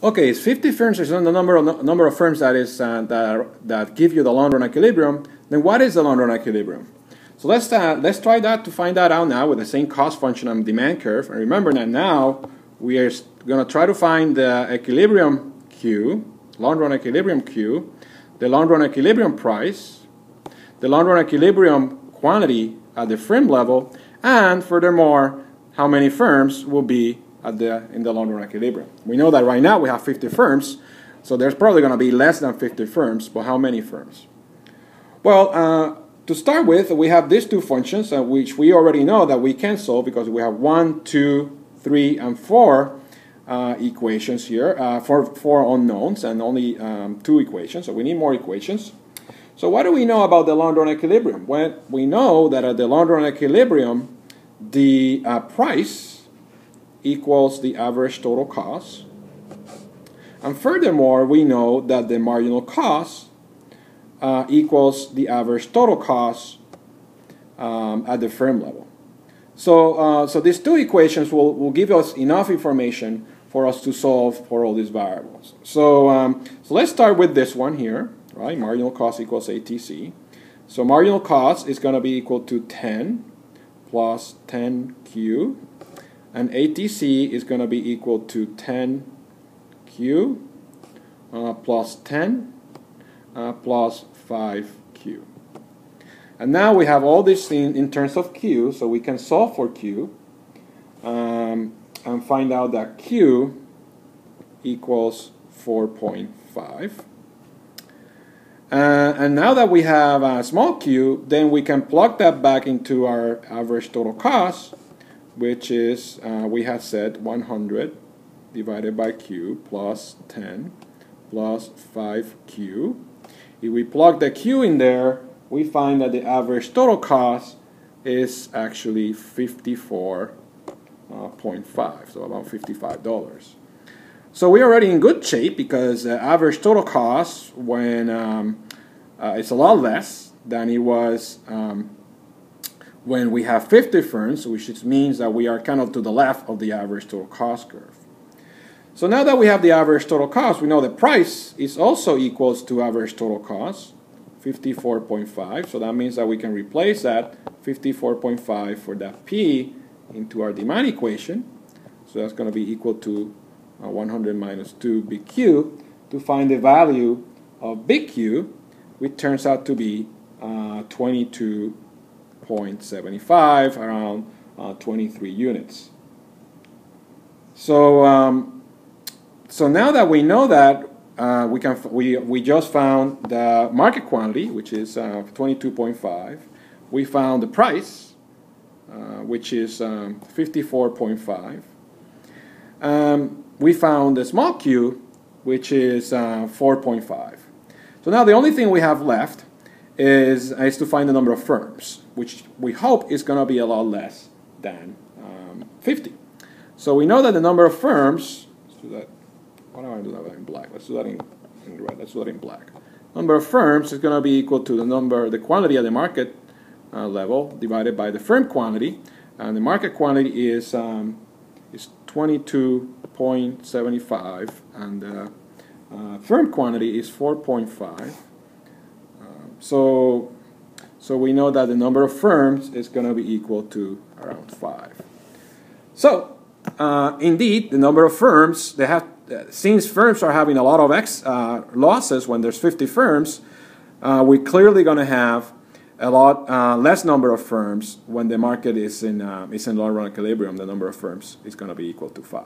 Okay, if 50 firms is the number of firms that is that give you the long run equilibrium, then what is the long run equilibrium? So let's try that to find that out now with the same cost function and demand curve. And remember that now we are going to try to find the equilibrium Q, long run equilibrium Q, the long run equilibrium price, the long run equilibrium quantity at the firm level, and furthermore, how many firms will be in the long run equilibrium. We know that right now we have 50 firms, so there's probably going to be less than 50 firms, but how many firms? Well, to start with, we have these two functions, which we already know that we can solve because we have 1, 2, 3, and 4 equations here, four unknowns and only 2 equations, so we need more equations. So what do we know about the long run equilibrium? Well, we know that at the long run equilibrium, the price equals the average total cost. And furthermore, we know that the marginal cost equals the average total cost at the firm level. So these 2 equations will give us enough information for us to solve for all these variables. So let's start with this one here, right? Marginal cost equals ATC. So marginal cost is going to be equal to 10 plus 10Q. And ATC is going to be equal to 10Q plus 10 plus 5Q. And now we have all this in terms of Q, so we can solve for Q and find out that Q equals 4.5. And now that we have a small q, then we can plug that back into our average total cost, which is, we have said 100 divided by q plus 10 plus 5q. If we plug the q in there, we find that the average total cost is actually 54.5, so about $55. So we're already in good shape because the average total cost when it's a lot less than it was when we have 50 firms, which means that we are kind of to the left of the average total cost curve. So now that we have the average total cost, we know the price is also equals to average total cost, 54.5. So that means that we can replace that 54.5 for that P into our demand equation. So that's going to be equal to 100 minus 2 big Q to find the value of big Q, which turns out to be 22.75, around 23 units. So so now that we know that, we just found the market quantity, which is 22.5. We found the price, which is 54.5. We found the small q, which is 4.5. So now the only thing we have left is to find the number of firms, which we hope is going to be a lot less than 50. So we know that the number of firms, let's do that. Why don't I do that in black? Let's do that in red. Let's do that in black. Number of firms is going to be equal to the quantity at the market level divided by the firm quantity, and the market quantity is 22.75, and the firm quantity is 4.5. So we know that the number of firms is going to be equal to around 5. So indeed, the number of firms, they have, since firms are having a lot of losses when there's 50 firms, we're clearly going to have a lot less number of firms when the market is in long run equilibrium. The number of firms is going to be equal to 5.